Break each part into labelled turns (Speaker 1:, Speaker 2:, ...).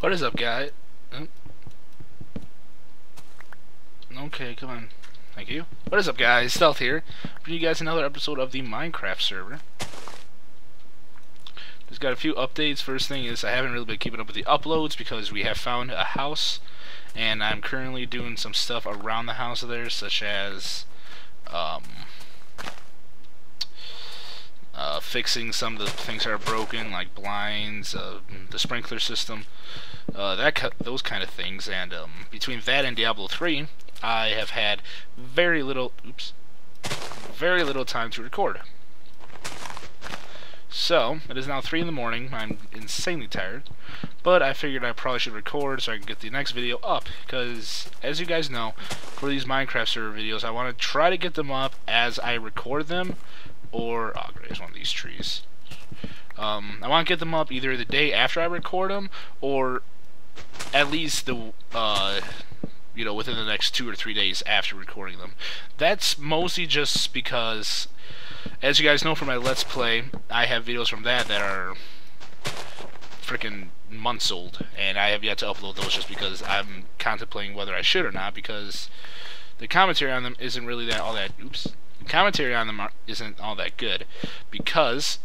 Speaker 1: What is up, guy? Oh. Okay, come on. Thank you. What is up, guys? Stealth here. Bringing you guys another episode of the Minecraft server. Just got a few updates. First thing is I haven't really been keeping up with the uploads because we have found a house, and I'm currently doing some stuff around the house there, such as fixing some of the things that are broken, like blinds, the sprinkler system, those kind of things. And between that and Diablo 3, I have had very little time to record. So it is now 3 in the morning. I'm insanely tired, but I figured I probably should record so I can get the next video up, because as you guys know, for these Minecraft server videos, I want to try to get them up as I record them, or oh great, it's one of these trees. I want to get them up either the day after I record them, or at least the within the next 2 or 3 days after recording them. That's mostly just because, as you guys know from my Let's Play, I have videos from that are freaking months old, and I have yet to upload those just because I'm contemplating whether I should or not, because the commentary on them isn't really the commentary on them isn't all that good, because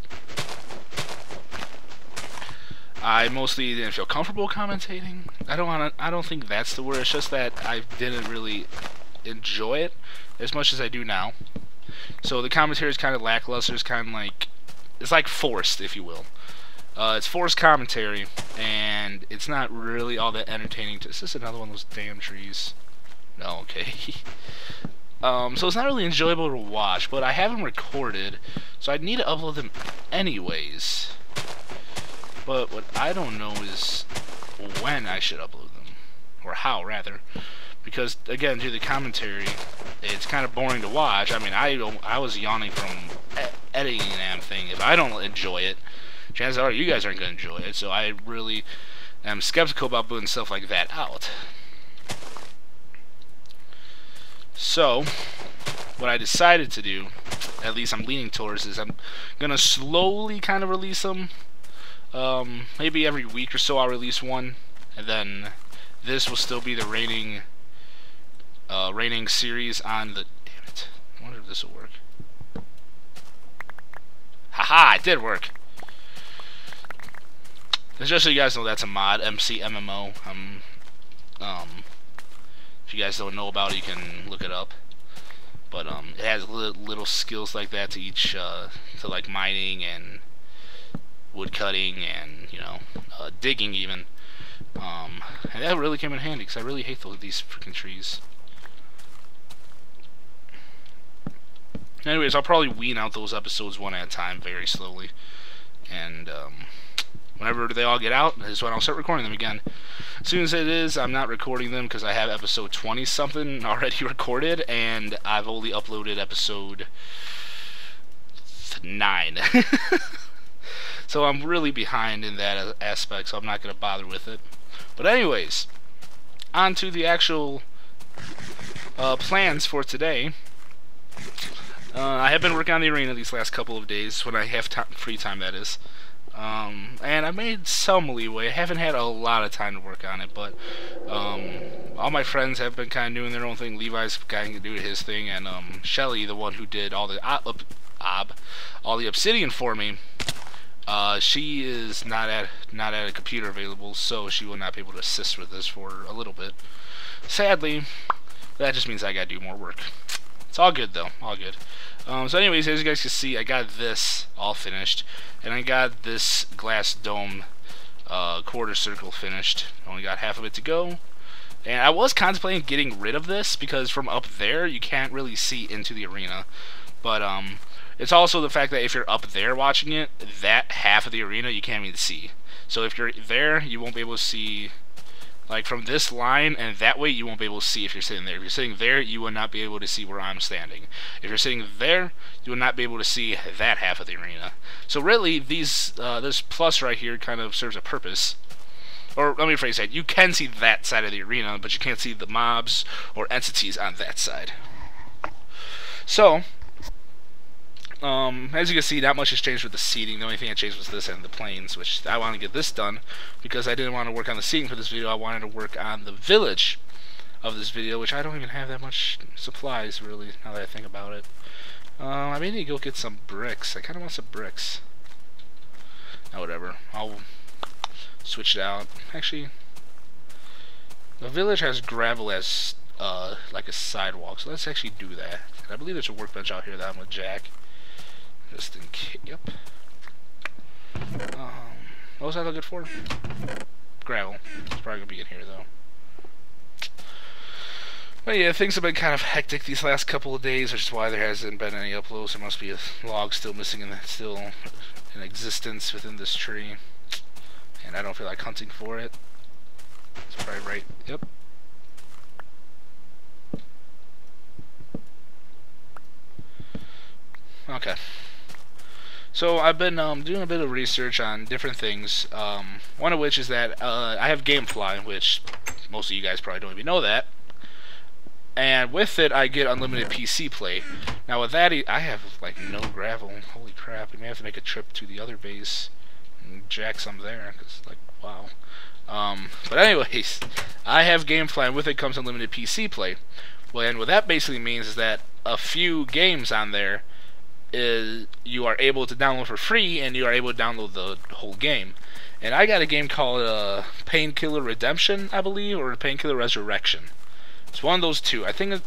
Speaker 1: I mostly didn't feel comfortable commentating. I don't think that's the word. It's just that I didn't really enjoy it as much as I do now. So the commentary is kind of lackluster. It's kind of like, it's like forced, if you will. It's forced commentary, and it's not really all that entertaining. Is this another one of those damn trees? No, okay. So it's not really enjoyable to watch, but I haven't recorded, so I'd need to upload them anyways. But what I don't know is when I should upload them, or how, rather. Because, again, due to the commentary, it's kind of boring to watch. I mean, I was yawning from editing the damn thing. If I don't enjoy it, chances are you guys aren't going to enjoy it. So I really am skeptical about putting stuff like that out. So, what I decided to do, at least I'm leaning towards, is I'm going to slowly kind of release them. Maybe every week or so I'll release one, and then this will still be the reigning series on the... Damn it. I wonder if this will work. Haha, it did work. And just so you guys know, that's a mod, MCMMO. If you guys don't know about it, you can look it up. But it has little skills like that to each, to like mining and wood cutting and, digging even. And that really came in handy, because I really hate these freaking trees. Anyways, I'll probably wean out those episodes one at a time, very slowly. And whenever they all get out is when I'll start recording them again. As soon as it is, I'm not recording them because I have episode 20-something already recorded, and I've only uploaded episode 9. So I'm really behind in that aspect, so I'm not going to bother with it. But anyways, on to the actual plans for today. I have been working on the arena these last couple of days, when I have free time, that is. And I made some leeway. I haven't had a lot of time to work on it, but all my friends have been kind of doing their own thing. Levi's kind of doing his thing, and Shelly, the one who did all the obsidian for me, she is not at a computer available, so she will not be able to assist with this for a little bit. Sadly, that just means I gotta do more work. It's all good though, all good. So anyways, as you guys can see, I got this all finished, and I got this glass dome quarter circle finished. Only got half of it to go. And I was contemplating getting rid of this, because from up there you can't really see into the arena. But it's also the fact that if you're up there watching it, that half of the arena you can't even see. So if you're there, you won't be able to see, like, from this line, and that way you won't be able to see if you're sitting there. If you're sitting there, you will not be able to see where I'm standing. If you're sitting there, you will not be able to see that half of the arena. So really, this plus right here kind of serves a purpose. Or let me rephrase that. You can see that side of the arena, but you can't see the mobs or entities on that side. So As you can see, not much has changed with the seating. The only thing that changed was this and the planes, which I want to get this done because I didn't want to work on the seating for this video. I wanted to work on the village of this video, which I don't even have that much supplies, really, now that I think about it. I may need to go get some bricks. I kind of want some bricks. Oh, whatever. I'll switch it out. Actually, the village has gravel as like a sidewalk, so let's actually do that. And I believe there's a workbench out here that I'm gonna jack, just in case. Yep. What was I looking for? Gravel. It's probably gonna be in here though. But yeah, things have been kind of hectic these last couple of days, which is why there hasn't been any uploads. There must be a log still missing still in existence within this tree, and I don't feel like hunting for it. That's probably right. Yep. Okay. So I've been doing a bit of research on different things. One of which is that I have GameFly, which most of you guys probably don't even know that. And with it, I get unlimited PC play. Now with that, I have like no gravel. Holy crap! We may have to make a trip to the other base and jack some there, cause like wow. But anyways, I have GameFly, and with it comes unlimited PC play. Well, and what that basically means is that a few games on there you are able to download for free, and you are able to download the whole game. And I got a game called Painkiller Redemption, I believe, or Painkiller Resurrection. It's one of those two. I think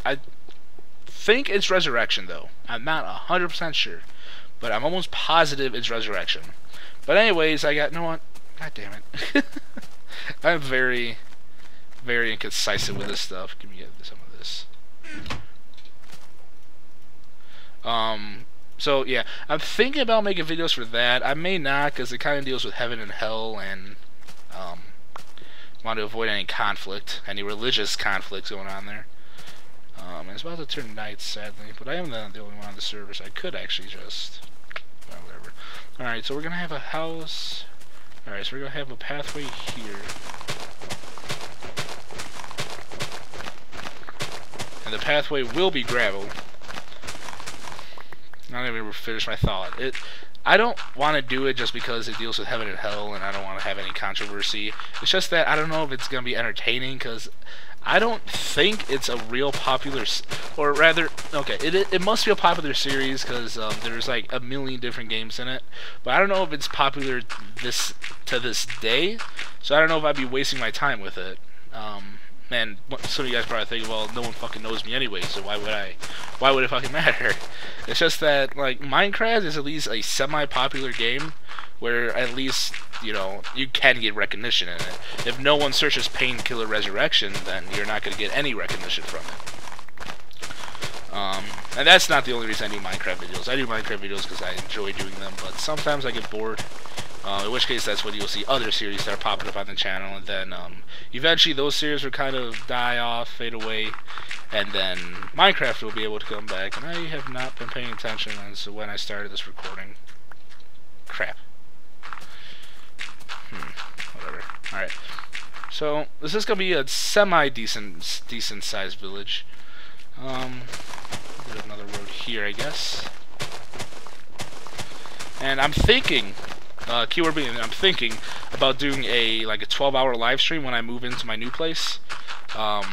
Speaker 1: it's Resurrection though. I'm not 100% sure, but I'm almost positive it's Resurrection. But anyways, I got, you know what? God damn it. I'm very, very incisive with this stuff. Give me some of this. So yeah, I'm thinking about making videos for that. I may not, because it kind of deals with heaven and hell, and want to avoid any conflict, any religious conflicts going on there. It's about to turn night, sadly, but I am the only one on the server, so I could actually just, well, whatever. Alright, so we're gonna have a house. Alright, so we're gonna have a pathway here. And the pathway will be gravel. Not even finish my thought. I don't want to do it just because it deals with heaven and hell, and I don't want to have any controversy. It's just that I don't know if it's going to be entertaining, because I don't think it's a real popular, or rather, okay, it must be a popular series, because there's like a million different games in it, but I don't know if it's popular to this day, so I don't know if I'd be wasting my time with it. And some of you guys probably think, well, no one fucking knows me anyway, so why would it fucking matter? It's just that, like, Minecraft is at least a semi-popular game where at least, you know, you can get recognition in it. If no one searches Painkiller Resurrection, then you're not going to get any recognition from it. And that's not the only reason I do Minecraft videos. I do Minecraft videos because I enjoy doing them, but sometimes I get bored. In which case, that's when you'll see other series that are popping up on the channel, and then eventually those series will kind of die off, fade away, and then Minecraft will be able to come back. And I have not been paying attention as to when I started this recording. Crap. Whatever. Alright. So, this is going to be a semi-decent sized village. There's another road here, I guess. And I'm thinking... keyword being, I'm thinking about doing a 12-hour live stream when I move into my new place, to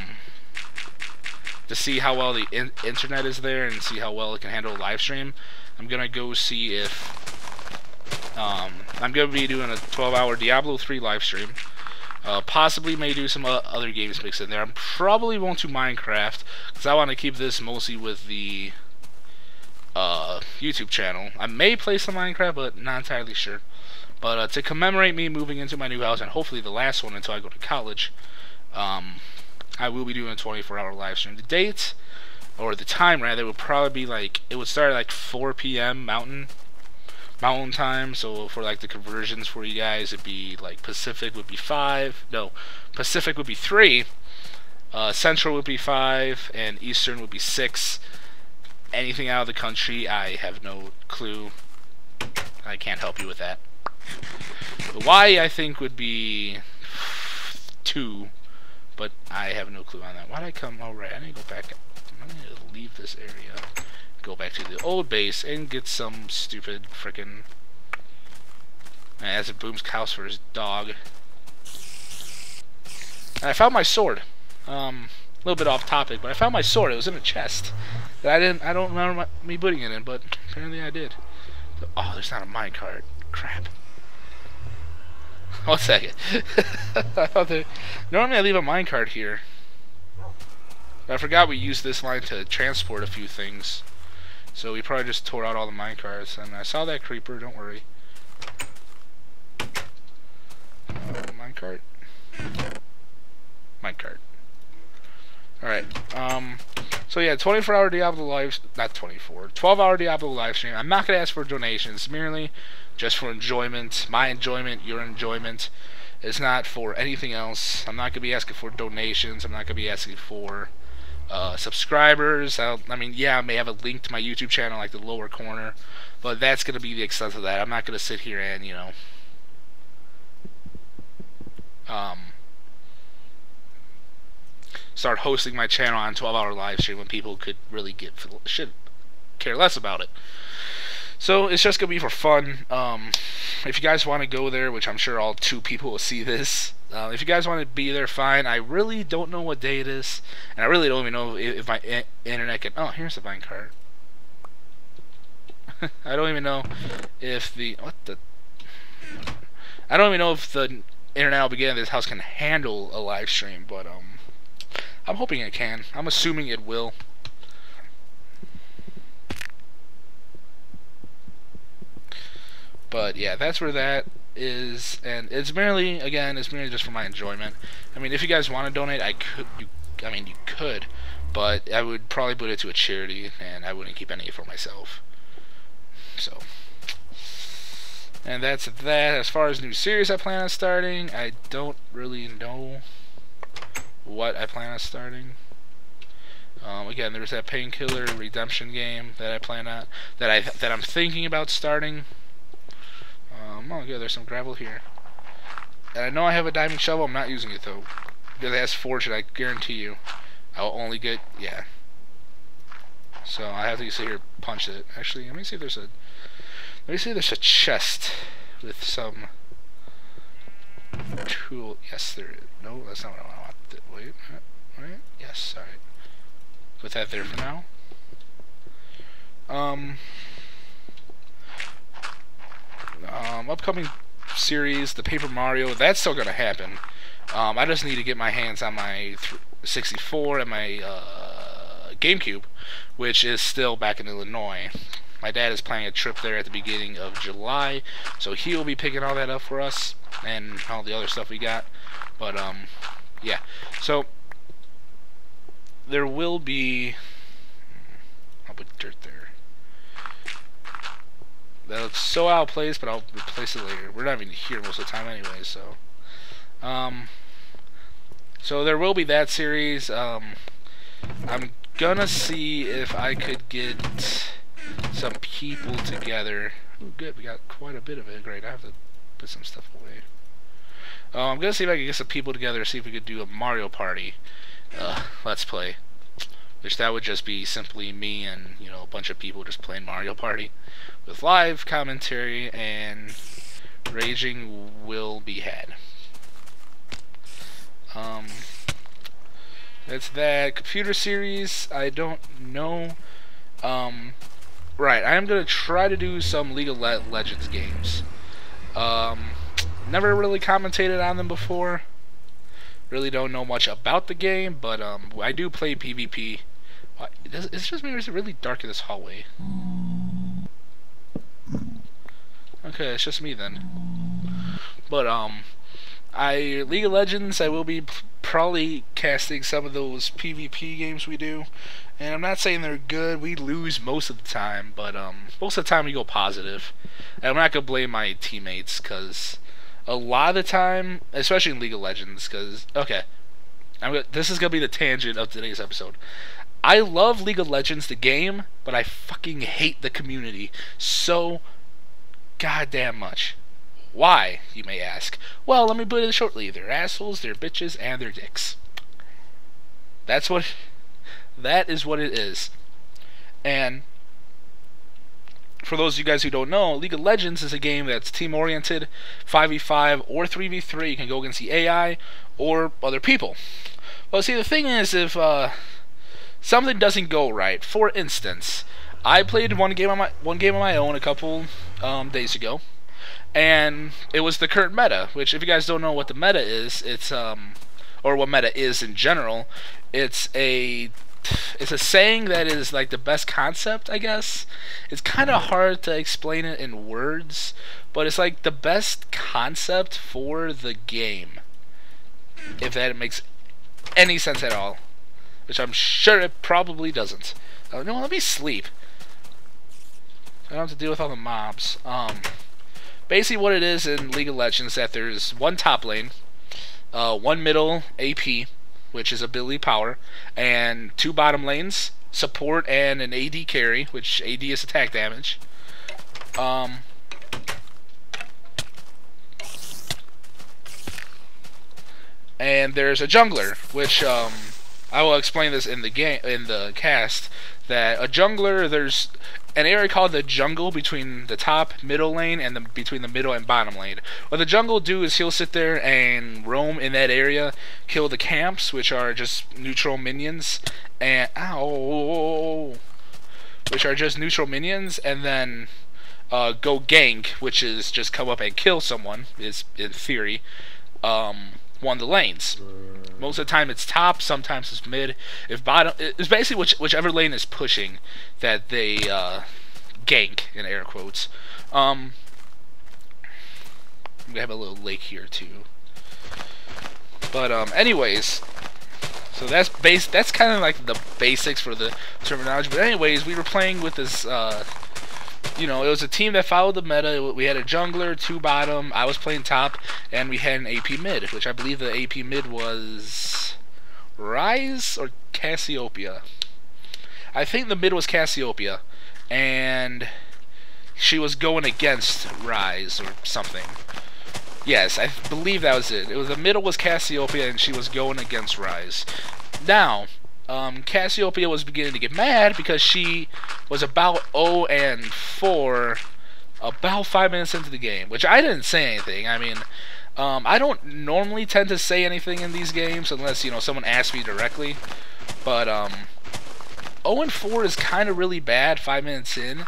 Speaker 1: see how well the internet is there and see how well it can handle a live stream. I'm gonna go see if I'm gonna be doing a 12-hour Diablo 3 live stream. Possibly may do some other games mixed in there. I probably won't do Minecraft because I want to keep this mostly with the YouTube channel. I may play some Minecraft, but not entirely sure. But to commemorate me moving into my new house, and hopefully the last one until I go to college, I will be doing a 24-hour live stream. The date, or the time rather, would probably be it would start at 4 p.m. Mountain time. So for the conversions for you guys, it'd be Pacific would be 5. No, Pacific would be 3. Central would be 5, and Eastern would be 6. Anything out of the country, I have no clue. I can't help you with that. Hawaii, I think, would be 2, but I have no clue on that. Why'd I come? Oh, right, I need to go back. I need to leave this area go back to the old base and get some stupid frickin' as it booms cows for his dog. And I found my sword. A little bit off topic, but I found my sword. It was in a chest. That I don't remember me putting it in, but apparently I did. Oh, there's not a minecart. Crap. 1 second. Normally I leave a minecart here. I forgot we used this line to transport a few things. So we probably just tore out all the minecarts. And I saw that creeper, don't worry. Minecart. Minecart. Alright. So yeah, 24-hour Diablo live, not 24, 12-hour Diablo live stream. I'm not going to ask for donations, merely just for enjoyment, my enjoyment, your enjoyment. It's not for anything else. I'm not going to be asking for donations. I'm not going to be asking for subscribers. I mean, yeah, I may have a link to my YouTube channel, like the lower corner, but that's going to be the extent of that. I'm not going to sit here and, you know, start hosting my channel on 12-hour live stream when people could really should care less about it. So it's just gonna be for fun. If you guys want to go there, which I'm sure all 2 people will see this, if you guys want to be there, fine. I really don't know what day it is, and I really don't even know if my internet can. Oh, here's the minecart. I don't even know if the I don't even know if the internet I'll be getting at this house can handle a live stream, but I'm hoping it can. I'm assuming it will. But yeah, that's where that is, and it's merely, again, it's merely just for my enjoyment. I mean, if you guys want to donate, you could, but I would probably put it to a charity, and I wouldn't keep any for myself. So, and that's that. As far as new series I plan on starting, I don't really know what I plan on starting. Again, there's that Painkiller Redemption game that I plan on, that I'm thinking about starting. Oh yeah, there's some gravel here, and I know I have a diamond shovel. I'm not using it though, because it has fortune. I guarantee you, I'll only get, yeah. So I have to sit here and punch it. Actually, let me see if there's a chest with some tool. Yes, there is. No, that's not what I want. Wait, right? Yes, alright. Put that there for now. Upcoming series, the Paper Mario, that's still gonna happen. I just need to get my hands on my 64 and my GameCube, which is still back in Illinois. My dad is planning a trip there at the beginning of July, so he will be picking all that up for us and all the other stuff we got. But yeah, so there will be, I'll put dirt there. That looks so out of place, but I'll replace it later. We're not even here most of the time anyway, so so there will be that series. I'm gonna see if I could get some people together. Ooh, good, we got quite a bit of it. Great, I have to put some stuff away. I'm gonna see if I can get some people together, see if we could do a Mario Party Let's Play. Which that would just be simply me and, you know, a bunch of people just playing Mario Party with live commentary, and raging will be had. That's that. Computer series, I don't know. Right, I am gonna try to do some League of Legends games. Never really commentated on them before. Really don't know much about the game, but I do play PvP. It's just me, or is it really dark in this hallway? Okay, it's just me then. But League of Legends, I will be probably casting some of those PvP games we do. And I'm not saying they're good. We lose most of the time, but most of the time we go positive. And I'm not gonna blame my teammates, because a lot of the time, especially in League of Legends, because okay, this is gonna be the tangent of today's episode. I love League of Legends, the game, but I fucking hate the community so goddamn much. Why, you may ask? Well, let me put it shortly. They're assholes, they're bitches, and they're dicks. That is what it is. And for those of you guys who don't know, League of Legends is a game that's team-oriented, 5v5 or 3v3. You can go against the AI or other people. Well, see, the thing is, if something doesn't go right, for instance, I played one game on my own a couple days ago, and it was the current meta. Which, if you guys don't know what the meta is, it's or what meta is in general, it's a saying that is like the best concept, I guess. It's kind of hard to explain it in words, but it's like the best concept for the game, if that makes any sense at all, which I'm sure it probably doesn't. No, let me sleep. I don't have to deal with all the mobs. Basically what it is in League of Legends is that there's one top lane, one middle AP, which is ability power, and two bottom lanes, support and an AD carry, which AD is attack damage. And there's a jungler, which I will explain this in the cast, that a jungler, there's an area called the jungle between the top middle lane and between the middle and bottom lane. What the jungle do is he'll sit there and roam in that area, kill the camps, which are just neutral minions, and which are just neutral minions, and then go gank, which is just come up and kill someone, is in theory one of the lanes. Most of the time it's top, sometimes it's mid. If bottom, it's basically whichever lane is pushing that they gank, in air quotes. We have a little lake here too. But anyways, so that's kind of like the basics for the terminology. But anyways, we were playing with this. You know, it was a team that followed the meta. We had a jungler, two bottom, I was playing top, and we had an AP mid, which I believe the AP mid was Rise or Cassiopeia. I think the mid was Cassiopeia, and she was going against Rise or something. Yes, I believe that was it. It was the middle was Cassiopeia, and she was going against Rise. Now, Cassiopeia was beginning to get mad because she was about 0-4 about 5 minutes into the game, which I didn't say anything. I mean, I don't normally tend to say anything in these games unless, you know, someone asks me directly, but 0-4 is kind of really bad 5 minutes in,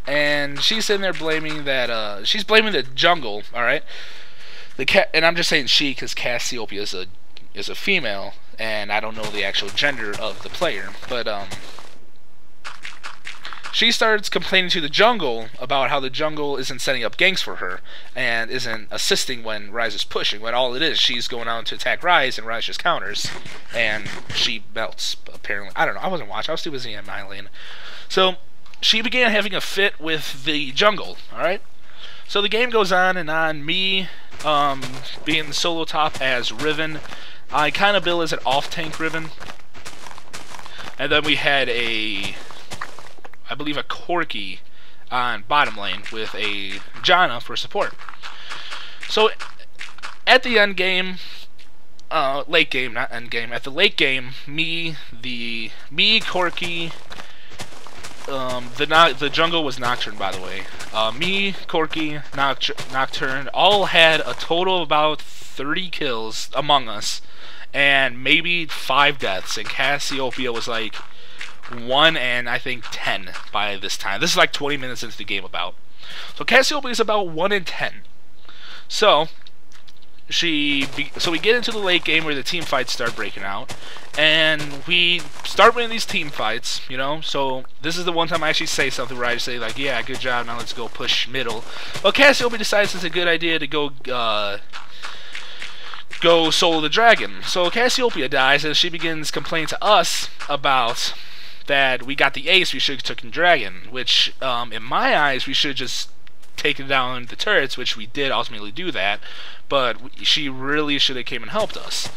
Speaker 1: and she's sitting there blaming that, she's blaming the jungle, alright? And I'm just saying she because Cassiopeia is a female, and I don't know the actual gender of the player, but she starts complaining to the jungle about how the jungle isn't setting up ganks for her and isn't assisting when Rise is pushing, when all it is, she's going out to attack Rise and Rise just counters and she melts, apparently. I don't know, I wasn't watching, I was too busy in my lane. So she began having a fit with the jungle, alright? So the game goes on and on. Me being solo top as Riven, I kind of build as an off-tank Riven. And then we had I believe a Corki on bottom lane with a Janna for support. So at the end game, late game, not end game, at the late game, me, Corki, the jungle was Nocturne, by the way. Me, Corki, Nocturne, all had a total of about 30 kills among us, and maybe 5 deaths, and Cassiopeia was like 1 and I think 10 by this time. This is like 20 minutes into the game about. So Cassiopeia is about 1 in 10. So we get into the late game where the team fights start breaking out, and we start winning these team fights, you know. So this is the one time I actually say something where I just say like, yeah, good job, now let's go push middle. Well, Cassiopeia decides it's a good idea to go solo the dragon. So Cassiopeia dies, and she begins complaining to us about that we got the ace, we should have taken dragon, which in my eyes we should have just taken down the turrets, which we did ultimately do that, but she really should have came and helped us.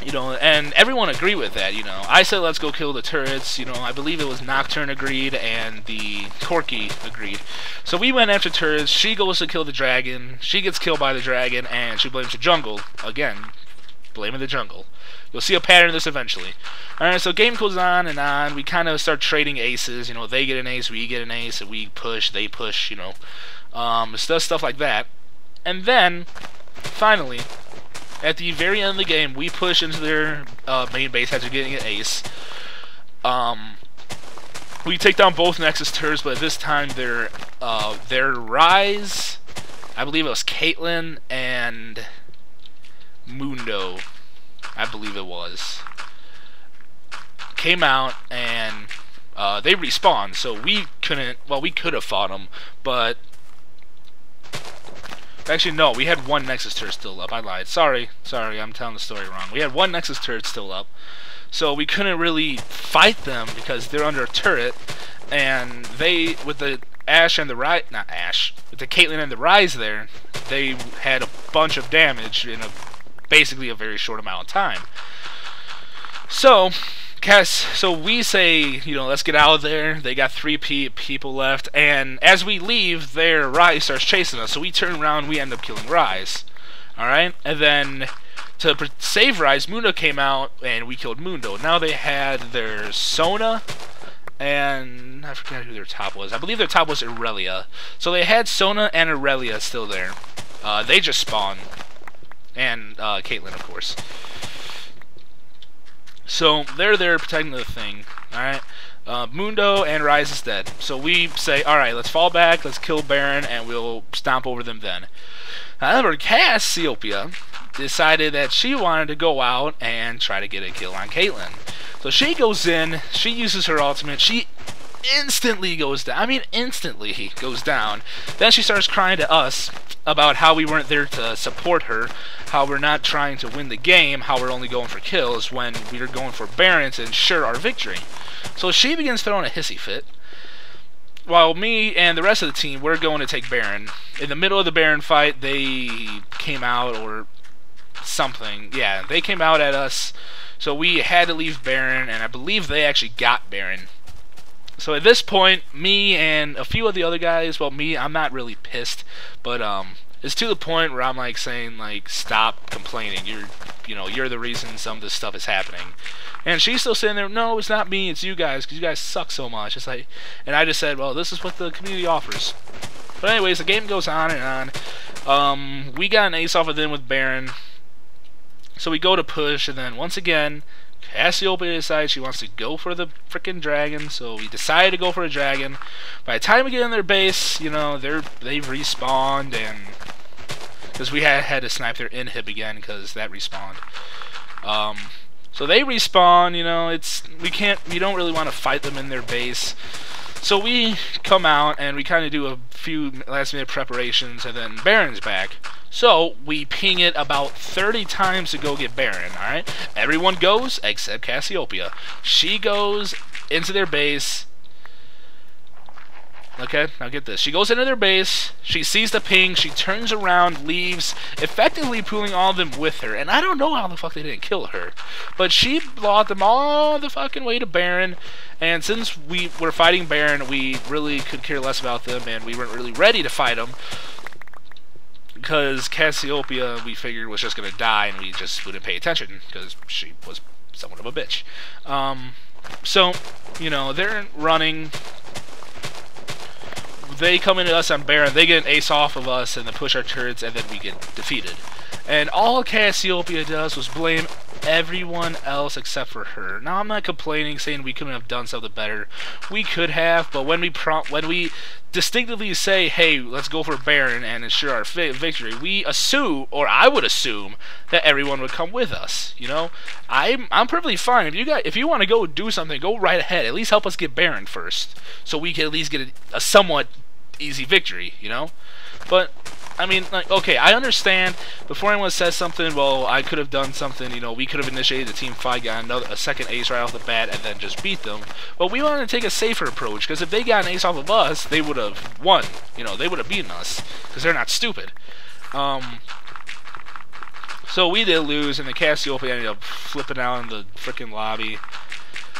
Speaker 1: You know, and everyone agreed with that, you know. I said let's go kill the turrets, you know, I believe it was Nocturne agreed and the Corki agreed. So we went after turrets, she goes to kill the dragon, she gets killed by the dragon, and she blames the jungle, again, blaming the jungle. You'll see a pattern of this eventually. Alright, so game goes on and on. We kind of start trading aces. You know, they get an ace, we get an ace, and we push, they push, you know. Stuff like that. And then, finally, at the very end of the game, we push into their main base after getting an ace. We take down both Nexus turrets, but this time their Rise, I believe it was Caitlyn and Mundo, I believe it was, came out and they respawned, so we couldn't, well, we could have fought them, but actually no, we had one Nexus turret still up. I lied. Sorry, I'm telling the story wrong. We had one Nexus turret still up, so we couldn't really fight them because they're under a turret, and they, with the Ashe and the Rise, not Ashe, with the Caitlyn and the Rise there, they had a bunch of damage in basically a very short amount of time. So we say, you know, let's get out of there. They got 3 people left, and as we leave, their Rise starts chasing us. So we turn around, we end up killing Rise. Alright? And then, to save Rise, Mundo came out, and we killed Mundo. Now they had their Sona, and I forget who their top was. I believe their top was Irelia. So they had Sona and Irelia still there. They just spawned. And Caitlyn, of course. So they're there protecting the thing, alright? Mundo and Rise is dead. So we say, alright, let's fall back, let's kill Baron, and we'll stomp over them then. However, Cassiopeia decided that she wanted to go out and try to get a kill on Caitlyn. So she goes in, she uses her ultimate, she instantly goes down. I mean, instantly goes down. Then she starts crying to us about how we weren't there to support her, how we're not trying to win the game, how we're only going for kills when we're going for Baron to ensure our victory. So she begins throwing a hissy fit, while me and the rest of the team, we're going to take Baron. In the middle of the Baron fight, they came out, or something. Yeah, they came out at us, so we had to leave Baron, and I believe they actually got Baron. So at this point, me and a few of the other guys, well, me, I'm not really pissed, but it's to the point where I'm like saying, like, stop complaining. You're the reason some of this stuff is happening. And she's still sitting there, no, it's not me, it's you guys, because you guys suck so much. It's like, and I just said, well, this is what the community offers. But anyways, the game goes on and on. We got an ace off of them with Baron, so we go to push, and then once again, Cassiopeia decides she wants to go for the frickin' dragon, so we decided to go for a dragon. By the time we get in their base, you know, they've respawned, and because we had to snipe their inhib again because that respawned. So they respawn, you know, we don't really want to fight them in their base. So we come out and we kind of do a few last minute preparations, and then Baron's back. So we ping it about 30 times to go get Baron, alright? Everyone goes except Cassiopeia. She goes into their base. Okay, now get this. She goes into their base, she sees the ping, she turns around, leaves, effectively pulling all of them with her. And I don't know how the fuck they didn't kill her. But she brought them all the fucking way to Baron. And since we were fighting Baron, we really could care less about them, and we weren't really ready to fight them. Because Cassiopeia, we figured, was just going to die, and we just wouldn't pay attention, because she was somewhat of a bitch. So, you know, they're running. They come into us on Baron, they get an ace off of us, and then push our turrets, and then we get defeated. And all Cassiopeia does was blame everyone else except for her. Now, I'm not complaining, saying we couldn't have done something better. We could have, but when we distinctively say, hey, let's go for Baron and ensure our victory, we assume, or I would assume, that everyone would come with us. You know, I'm perfectly fine. If you want to go do something, go right ahead. At least help us get Baron first, so we can at least get a somewhat easy victory. You know, but I mean, like, okay, I understand. Before anyone says something, well, I could have done something, you know, we could have initiated a team fight, got a second ace right off the bat, and then just beat them. But we wanted to take a safer approach, because if they got an ace off of us, they would have won. You know, they would have beaten us, because they're not stupid. So we did lose, and the Cassiopeia ended up flipping out in the frickin' lobby.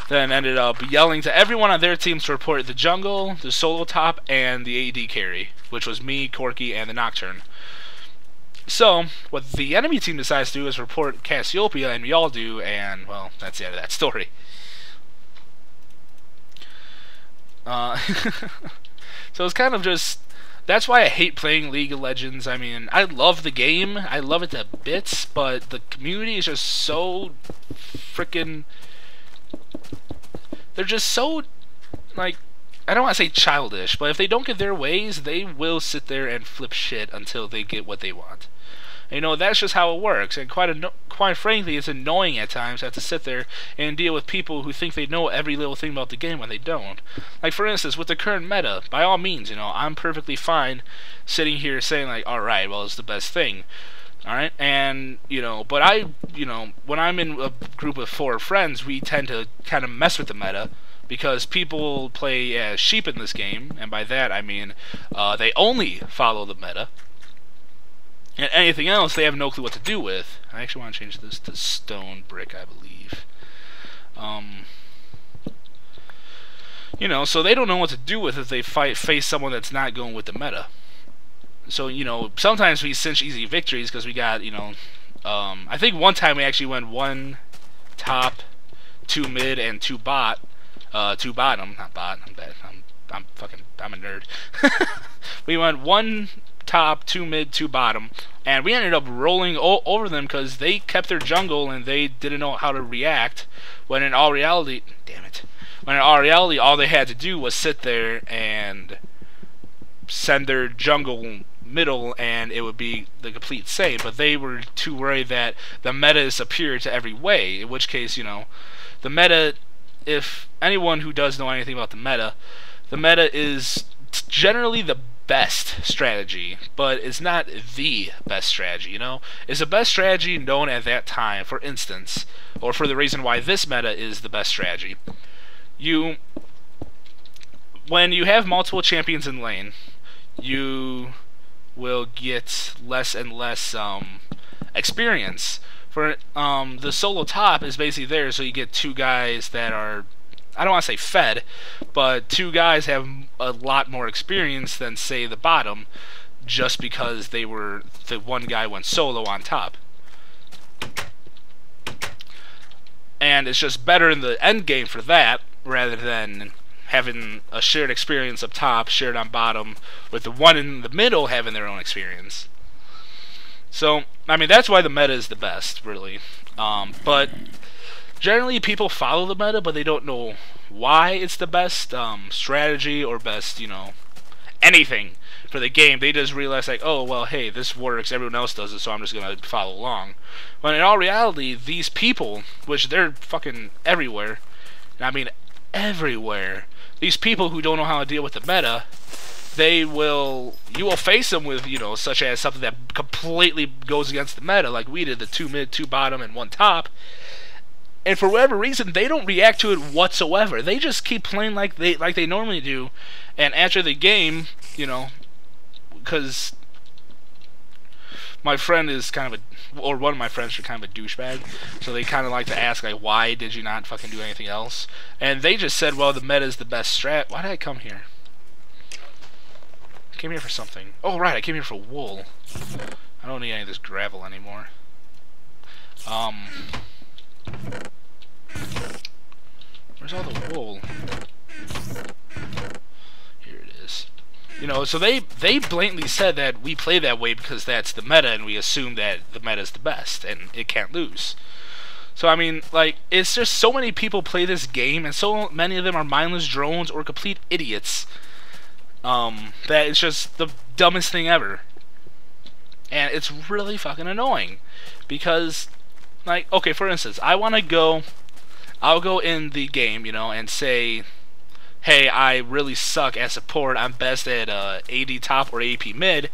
Speaker 1: Then ended up yelling to everyone on their teams to report the jungle, the solo top, and the AD carry, which was me, Corky, and the Nocturne. So, what the enemy team decides to do is report Cassiopeia, and we all do, and, well, that's the end of that story. So it's kind of just... That's why I hate playing League of Legends. I mean, I love the game. I love it to bits, but the community is just so freaking... They're just so, like... I don't want to say childish, but if they don't get their ways, they will sit there and flip shit until they get what they want. And, you know, that's just how it works. And quite frankly, it's annoying at times to have to sit there and deal with people who think they know every little thing about the game when they don't. Like, for instance, with the current meta, by all means, you know, I'm perfectly fine sitting here saying, like, alright, well, it's the best thing. Alright? And, you know, but when I'm in a group of 4 friends, we tend to kind of mess with the meta. Because people play as sheep in this game, and by that I mean they only follow the meta. And anything else, they have no clue what to do with. I actually want to change this to stone brick, I believe. You know, so they don't know what to do with if they face someone that's not going with the meta. So, you know, sometimes we cinch easy victories because we got, you know... I think one time we actually went 1 top, 2 mid, and 2 bot. 2 bottom, not bot. I'm bad. I'm a nerd. We went 1 top, 2 mid, 2 bottom, and we ended up rolling over them because they kept their jungle and they didn't know how to react. When in all reality, damn it. When in all reality, all they had to do was sit there and send their jungle middle, and it would be the complete same. But they were too worried that the meta is superior to every way. In which case, you know, the meta. If anyone who does know anything about the meta is generally the best strategy, but it's not the best strategy, you know? It's the best strategy known at that time, for instance, or for the reason why this meta is the best strategy. When you have multiple champions in lane, you will get less and less experience. For the solo top is basically there, so you get 2 guys that are, I don't want to say fed, but 2 guys have a lot more experience than, say, the bottom, just because the one guy went solo on top. And it's just better in the end game for that, rather than having a shared experience up top, shared on bottom, with the one in the middle having their own experience. So, I mean, that's why the meta is the best, really. But generally, people follow the meta, but they don't know why it's the best strategy or best, you know, anything for the game. They just realize, like, oh, well, hey, this works, everyone else does it, so I'm just going to follow along. But in all reality, these people, which they're fucking everywhere, and I mean everywhere, these people who don't know how to deal with the meta, you will face them with, you know, such as something that completely goes against the meta, like we did, the 2 mid, 2 bottom, and 1 top. And for whatever reason, they don't react to it whatsoever. They just keep playing like they normally do. And after the game, you know, because my friend is kind of or one of my friends are kind of a douchebag, so they kind of like to ask, like, why did you not fucking do anything else? And they just said, well, the meta is the best strat. Why did I come here? I came here for something. Oh, right, I came here for wool. I don't need any of this gravel anymore. Where's all the wool? Here it is. You know, so they blatantly said that we play that way because that's the meta, and we assume that the meta is the best, and it can't lose. So, I mean, like, it's just so many people play this game, and so many of them are mindless drones or complete idiots, that it's just the dumbest thing ever. And it's really fucking annoying. Because, like, okay, for instance, I'll go in the game, you know, and say, hey, I really suck at support, I'm best at AD top or AP mid,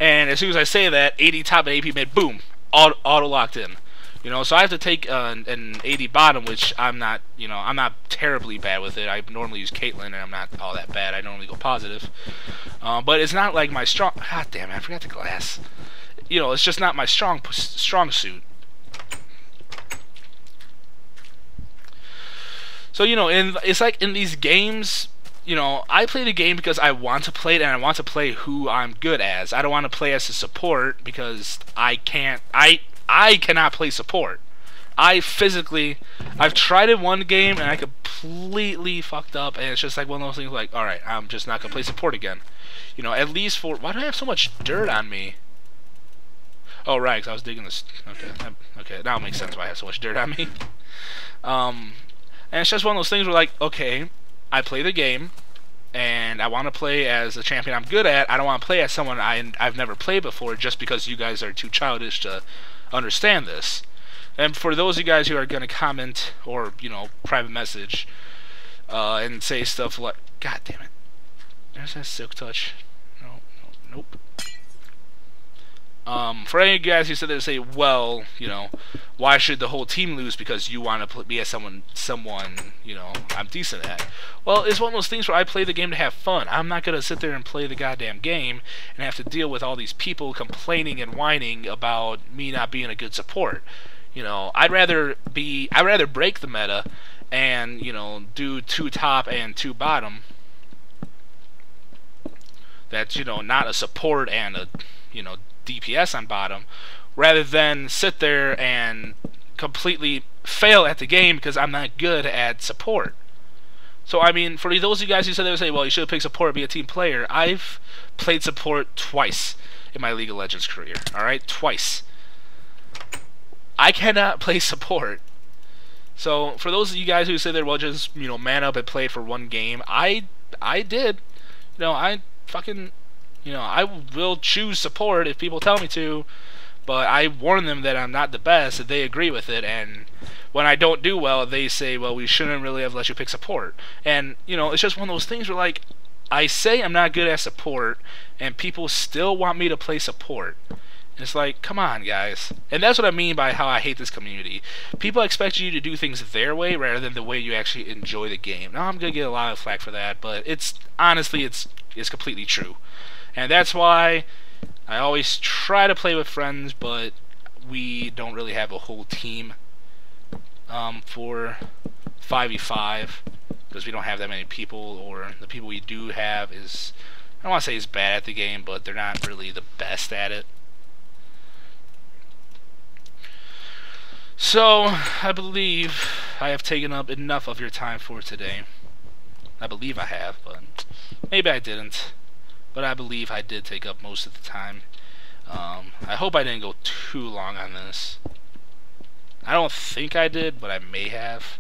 Speaker 1: and as soon as I say that, AD top and AP mid, boom, auto locked in. You know, so I have to take an AD bottom, which I'm not, you know, I'm not terribly bad with it. I normally use Caitlyn, and I'm not all that bad. I normally go positive. But it's not like my strong... God damn it, I forgot the glass. You know, it's just not my strong suit. So, you know, it's like in these games, you know, I play the game because I want to play it, and I want to play who I'm good as. I don't want to play as a support because I can't. I cannot play support. I've tried it one game and I completely fucked up, and it's just like one of those things like, alright, I'm just not gonna play support again. You know, at least for, why do I have so much dirt on me? Oh, right, because I was digging this, okay, now it makes sense why I have so much dirt on me. And it's just one of those things where like, okay, I play the game, and I want to play as a champion I'm good at. I don't want to play as someone I've never played before just because you guys are too childish to understand this. And for those of you guys who are going to comment or, you know, private message and say stuff like, God damn it, there's that silk touch. Nope. For any of you guys who said that, say, well, you know, why should the whole team lose because you want to be as someone, you know, I'm decent at? Well, it's one of those things where I play the game to have fun. I'm not going to sit there and play the goddamn game and have to deal with all these people complaining and whining about me not being a good support. You know, I'd rather break the meta and, you know, do 2 top and 2 bottom. That's, you know, not a support and a, you know, DPS on bottom, rather than sit there and completely fail at the game because I'm not good at support. So, I mean, for those of you guys who said they would say, well, you should have picked support and be a team player, I've played support twice in my League of Legends career. Alright? Twice. I cannot play support. So, for those of you guys who say they're, well, just, you know, man up and play for one game, I did. You know, I fucking, you know, I will choose support if people tell me to, but I warn them that I'm not the best, that they agree with it, and when I don't do well, they say, well, we shouldn't really have let you pick support. And, you know, it's just one of those things where, like, I say I'm not good at support, and people still want me to play support. It's like, come on, guys. And that's what I mean by how I hate this community. People expect you to do things their way rather than the way you actually enjoy the game. Now, I'm going to get a lot of flack for that, but it's, honestly, it's completely true. And that's why I always try to play with friends, but we don't really have a whole team for 5v5 because we don't have that many people, or the people we do have is, I don't want to say is bad at the game, but they're not really the best at it. So, I believe I have taken up enough of your time for today. I believe I have, but maybe I didn't. But I believe I did take up most of the time. I hope I didn't go too long on this. I don't think I did, but I may have.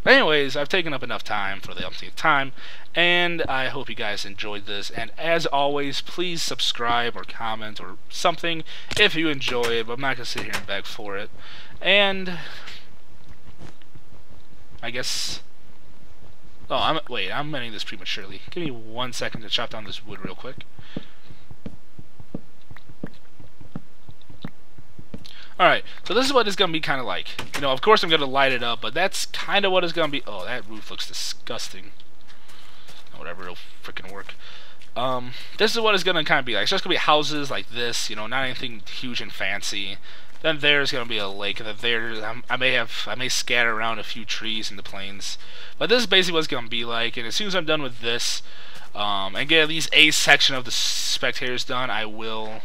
Speaker 1: But anyways, I've taken up enough time for the umpteenth time, and I hope you guys enjoyed this. And as always, please subscribe or comment or something if you enjoy it, but I'm not going to sit here and beg for it. And I guess... Oh, I'm ending this prematurely. Give me 1 second to chop down this wood real quick. Alright, so this is what it's going to be kind of like. You know, of course I'm going to light it up, but that's kind of what it's going to be. Oh, that roof looks disgusting. Whatever, it'll freaking work. This is what it's going to kind of be like. It's just going to be houses like this, you know, not anything huge and fancy. Then there's going to be a lake, and then there's, I may scatter around a few trees in the plains. But this is basically what it's going to be like, and as soon as I'm done with this, and get at least a section of the spectators done, I will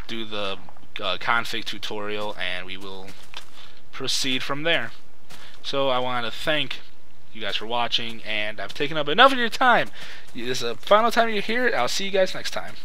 Speaker 1: do the config tutorial, and we will proceed from there. So I want to thank you guys for watching, and I've taken up enough of your time. This is the final time you hear it. I'll see you guys next time.